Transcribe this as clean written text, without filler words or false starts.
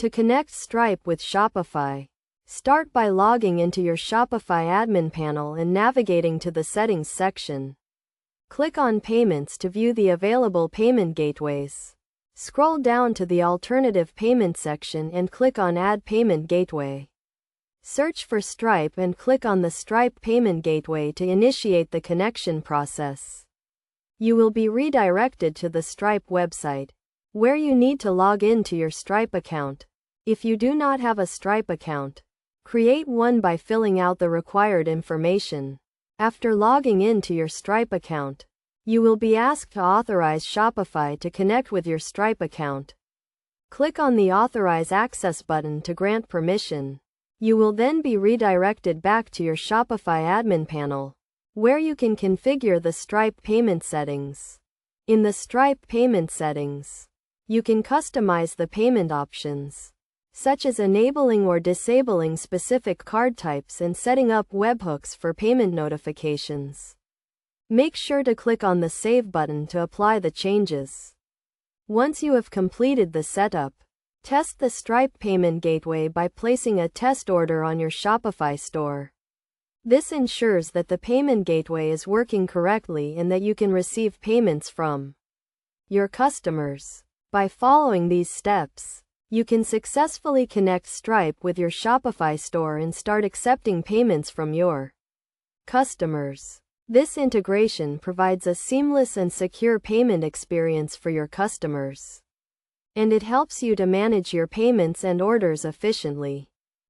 To connect Stripe with Shopify, start by logging into your Shopify admin panel and navigating to the Settings section. Click on Payments to view the available payment gateways. Scroll down to the Alternative Payment section and click on Add Payment Gateway. Search for Stripe and click on the Stripe Payment Gateway to initiate the connection process. You will be redirected to the Stripe website, where you need to log in to your Stripe account. If you do not have a Stripe account, create one by filling out the required information. After logging in to your Stripe account, you will be asked to authorize Shopify to connect with your Stripe account. Click on the Authorize Access button to grant permission. You will then be redirected back to your Shopify admin panel, where you can configure the Stripe payment settings. In the Stripe payment settings, you can customize the payment options, such as enabling or disabling specific card types and setting up webhooks for payment notifications. Make sure to click on the Save button to apply the changes. Once you have completed the setup, test the Stripe payment gateway by placing a test order on your Shopify store. This ensures that the payment gateway is working correctly and that you can receive payments from your customers. By following these steps, you can successfully connect Stripe with your Shopify store and start accepting payments from your customers. This integration provides a seamless and secure payment experience for your customers, and it helps you to manage your payments and orders efficiently.